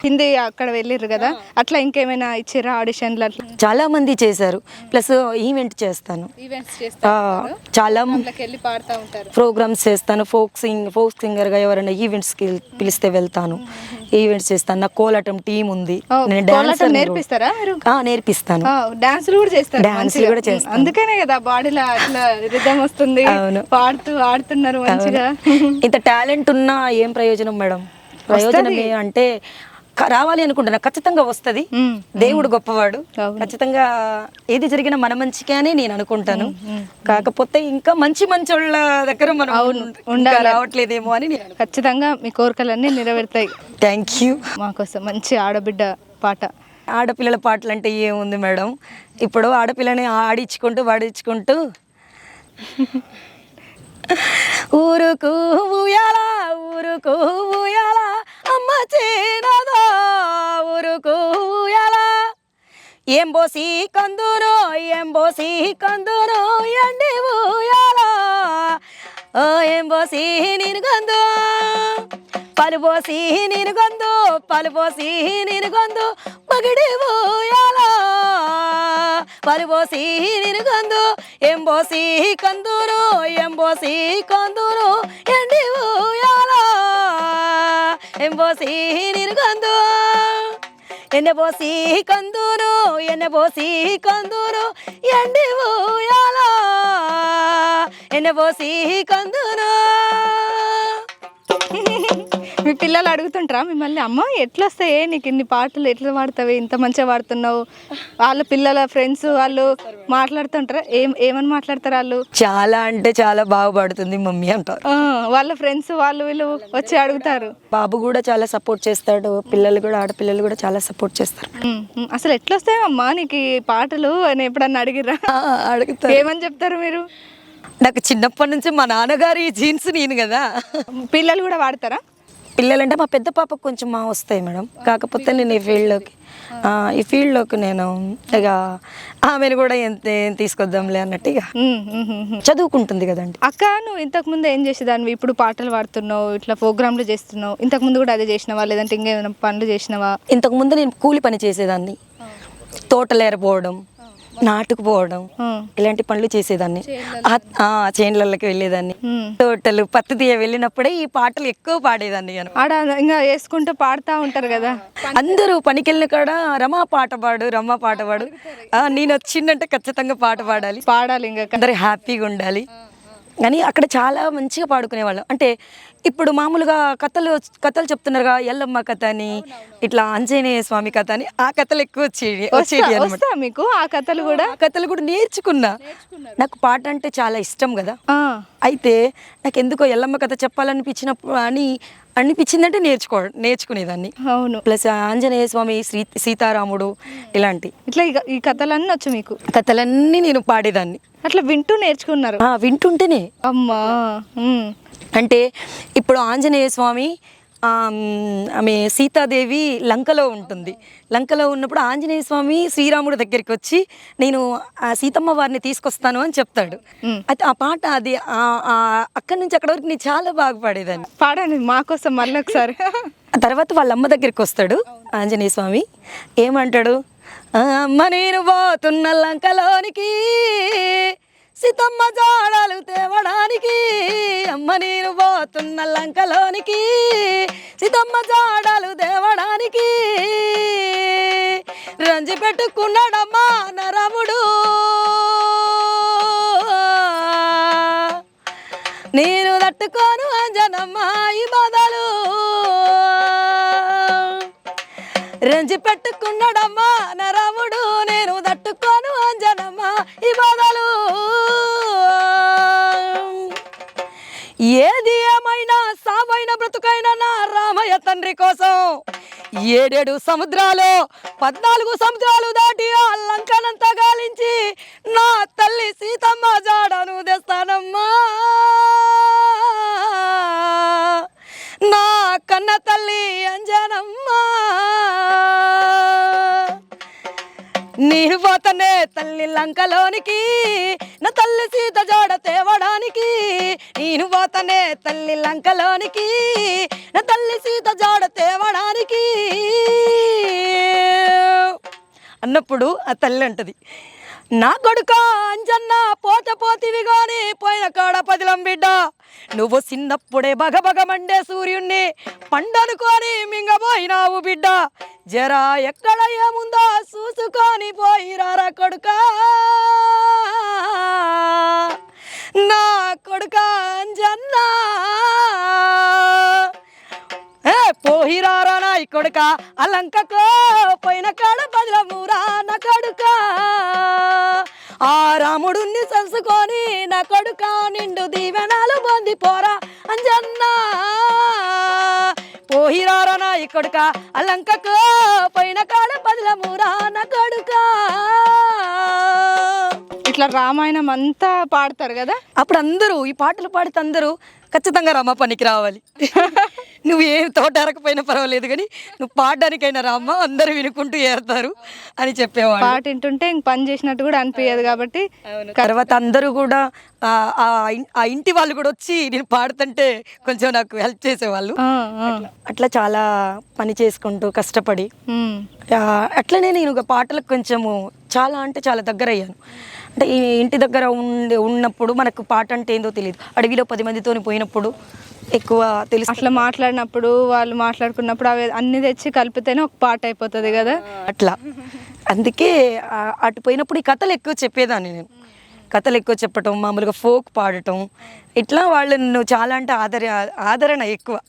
హిందీ అక్కడ వెళ్ళిర్రు కదా, అట్లా ఇంకేమైనా ఇచ్చిరా ఆడిషన్లు అట్లా? చాలా మంది చేశారు, ప్లస్ ఈవెంట్ చేస్తాను, చాలా ప్రోగ్రామ్స్ చేస్తాను. ఫోక్ సింగర్గా ఎవరైనా ఈవెంట్స్కి పిలిస్తే వెళ్తాను, ఈవెంట్స్ చేస్తాను. నాకు కోలాటం టీం ఉంది, నేను డాన్స్ నేర్పిస్తారా? నేర్పిస్తాను. డాన్సులు కూడా చేస్తారు, డాన్సులు కూడా చేస్తాను. అందుకనే కదా బాడీలో అట్లా రిథమ్ వస్తుంది. అవును, పాడుతూ ఆడుతున్నారు మంచిగా. ఇంత టాలెంట్ ఉన్నా ఏం ప్రయోజనం మేడం? ప్రయోజనం అంటే రావాలి అనుకుంటున్నా, ఖచ్చితంగా వస్తుంది. దేవుడు గొప్పవాడు, ఖచ్చితంగా ఏది జరిగినా మన మంచికే అని నేను అనుకుంటాను. కాకపోతే ఇంకా మంచి వాళ్ళ దగ్గర మనం రావట్లేదేమో అని. ఖచ్చితంగా మీ కోరికలన్నీ నెరవేరుతాయి. Thank you. మాకోసం మంచి ఆడబిడ్డ పాట. ఆడపిల్లల పాటలు అంటే ఏముంది మేడం, ఇప్పుడు ఆడపిల్లని ఆడించుకుంటూ వాడించుకుంటూ ఊరుకు ఊయాలా ఊరుకు ఊయాలా అమ్మ చీనదో ఊరుకు ఊయాలా ఏం పోసి కందురో ఎండి ఊయాలా ఏం పోసి నేను గందు పలుపోసి నేను గందు పగిడి ఊయాలా పలుపోసి నేను గందు ఎంబోసి కందురు ఎండి ఊయాలా ఎంబోసి నేను గందు ఎన్నెబోసి కందురు ఎండి ఊయాలా ఎన్నెబోసి కందురు. మీ పిల్లలు అడుగుతుంటారా మిమ్మల్ని, అమ్మ ఎట్లా వస్తాయే నీకు ఇన్ని పాటలు, ఎట్లా పాడతావు, ఇంత మంచిగా పాడుతున్నావు? వాళ్ళ పిల్లల ఫ్రెండ్స్ వాళ్ళు మాట్లాడుతుంటారా? ఏమని మాట్లాడతారు వాళ్ళు? చాలా అంటే చాలా బాగా పాడుతుంది మమ్మీ అంటారు. వాళ్ళ ఫ్రెండ్స్ వాళ్ళు వీళ్ళు వచ్చి అడుగుతారు. బాబు కూడా చాలా సపోర్ట్ చేస్తాడు, పిల్లలు కూడా ఆడపిల్లలు కూడా చాలా సపోర్ట్ చేస్తారు. అసలు ఎట్లా వస్తాయమ్మా నీకు ఈ పాటలు అని ఎప్పుడన్నా అడిగిరా? అడుగుతారు. ఏమని చెప్తారు మీరు? నాకు చిన్నప్పటి నుంచి మా నాన్నగారి జీన్స్ నేను కదా. పిల్లలు కూడా వాడతారా? పిల్లలంటే మా పెద్ద పాపకు కొంచెం వస్తాయి మేడం, కాకపోతే నేను ఈ ఫీల్డ్లోకి నేను ఇక ఆమెను కూడా ఏం తీసుకొద్దాంలే అన్నట్టు ఇక చదువుకుంటుంది కదండి. అక్క నువ్వు ఇంతకు ముందు ఏం చేసేదాన్ని, ఇప్పుడు పాటలు పాడుతున్నావు, ఇట్లా ప్రోగ్రాంలు చేస్తున్నావు, ఇంతకు ముందు కూడా అదే చేసినావా లేదంటే ఇంకేమైనా పనులు చేసినావా? ఇంతకు ముందు నేను కూలి పని చేసేదాన్ని, తోటలేరపోవడం, నాటుకుపోవడం, ఇలాంటి పనులు చేసేదాన్ని. చేన్లకి వెళ్ళేదాన్ని, తోటలు పత్తి తీయ వెళ్ళినప్పుడే ఈ పాటలు ఎక్కువ పాడేదాన్ని. ఆడ ఇంకా వేసుకుంటూ పాడుతూ ఉంటారు కదా అందరూ, పనికి వెళ్ళిన కాడ రమా పాట పాడు నేను వచ్చిందంటే ఖచ్చితంగా పాట పాడాలి, ఇంకా అందరూ హ్యాపీగా ఉండాలి కానీ అక్కడ చాలా మంచిగా పాడుకునేవాళ్ళం. అంటే ఇప్పుడు మామూలుగా కథలు చెప్తున్నారుగా, ఎల్లమ్మ కథ అని, ఇట్లా ఆంజనేయ స్వామి కథ అని, ఆ కథలు ఎక్కువ వచ్చేది అనమాట. మీకు ఆ కథలు కూడా నేర్చుకున్నా. నాకు పాట అంటే చాలా ఇష్టం కదా, అయితే నాకు ఎందుకో ఎల్లమ్మ కథ చెప్పాలనిపించినప్పుడు అనిపించిందంటే నేర్చుకునేదాన్ని. అవును, ప్లస్ ఆంజనేయ స్వామి, సీతారాముడు, ఇట్లా ఈ కథలన్నీ వచ్చు మీకు? కథలన్నీ నేను పాడేదాన్ని. అట్లా వింటూ నేర్చుకున్నారు? వింటుంటేనే. అమ్మా, అంటే ఇప్పుడు ఆంజనేయ స్వామి, ఆమె సీతాదేవి లంకలో ఉంటుంది. లంకలో ఉన్నప్పుడు ఆంజనేయ స్వామి శ్రీరాముడి దగ్గరికి వచ్చి నేను ఆ సీతమ్మ వారిని తీసుకొస్తాను అని చెప్తాడు. అయితే ఆ పాట అది అక్కడి నుంచి అక్కడి వరకు నేను చాలా బాగా పాడేదాన్ని. పాడండి మాకోసం మళ్ళీ ఒకసారి. ఆ తర్వాత వాళ్ళ అమ్మ దగ్గరికి వస్తాడు ఆంజనేయ స్వామి, ఏమంటాడు, అమ్మ నేను పోతున్న లంకలోనికి సీతమ్మ జాడలు తేవడానికి, అమ్మ నేను పోతున్న లంకలోనికి సీతమ్మ జాడలు తేవడానికి, రంజి పెట్టుకున్నాడమ్మా నరముడు, నేను తట్టుకోను అంజనమ్మ ఈ బాధలు, రంజి పెట్టుకున్నాడమ్మా నరముడు, నేను తట్టుకోను అంజనమ్మ ఈ బాధలు. ఏది ఏమైనా సామైన బ్రతుకైనా నా రామయ్య తండ్రి కోసం 7 సముద్రాలు 14 సముద్రాలు దాటి ఆ లంకనంతా గాలించి నా తల్లి సీతమ్మ జాడను తెస్తానమ్మా, నా కన్న తల్లి అంజనమ్మా. నేను పోతనే తల్లి లంకలోనికి, నా తల్లి సీత జోడ తేవడానికి, నేను పోతనే తల్లి లంకలోనికి, నా తల్లి సీత జాడ తేవడానికి అన్నప్పుడు ఆ తల్లి అంటది, నా కొడుక అంజన్న పోతివి గాని పోయిన కాడ పదిలం బిడ్డ, నువ్వు చిన్నప్పుడే బగబగ మండే సూర్యుణ్ణి పండనుకొని మింగబోయినావు బిడ్డ, జరా ఎక్కడ ఏముందో చూసుకొని పోయిరారా కొడుకా, నా కొడుక అంజన్నా పోహిరారా నా కొడుక అలంకకో పోయిన కాడ బదిలమూరా నా కొడుక, ఆ రాముడుని సలుసుకొని నా కొడుక నిండు దీవెనాలు పొంది పోరా అంజన్నా, పోహిరారా నా కొడుక అలంకకో పోయిన కాడ బదిలమూరా నా కొడుక. ఇట్లా రామాయణం అంతా పాడతారు కదా. అప్పుడు అందరూ ఈ పాటలు పాడితే అందరూ ఖచ్చితంగా రమ్మ పనికి రావాలి. నువ్వు ఏం తోట అరకపోయినా పర్వాలేదు కానీ నువ్వు పాడడానికైనా రామ్మ, అందరూ వినుకుంటూ ఏరుతారు అని చెప్పేవాడు. పాట వింటుంటే ఇంక పని చేసినట్టు కూడా అనిపించదు కాబట్టి. తర్వాత అందరూ కూడా ఆ ఇంటి వాళ్ళు కూడా వచ్చి నేను పాడుతుంటే కొంచెం నాకు హెల్ప్ చేసేవాళ్ళు. అట్లా చాలా పని చేసుకుంటూ కష్టపడి అట్లనే నేను పాటలకు కొంచెము చాలా అంటే చాలా దగ్గర అయ్యాను. అంటే ఈ ఇంటి దగ్గర ఉన్నప్పుడు మనకు పాట అంటే ఏందో తెలియదు, అడవిలో 10 మందితో పోయినప్పుడు ఎక్కువ తెలుసు. అట్లా మాట్లాడినప్పుడు వాళ్ళు మాట్లాడుకున్నప్పుడు అవి అన్ని తెచ్చి కలిపితేనే ఒక పాట అయిపోతుంది కదా అట్లా. అందుకే అటు పోయినప్పుడు ఈ కథలు ఎక్కువ చెప్పేదాన్ని నేను, కథలు ఎక్కువ చెప్పటం, మామూలుగా ఫోక్ పాడటం, ఇట్లా వాళ్ళు నన్ను చాలా అంటే ఆదరణ ఎక్కువ.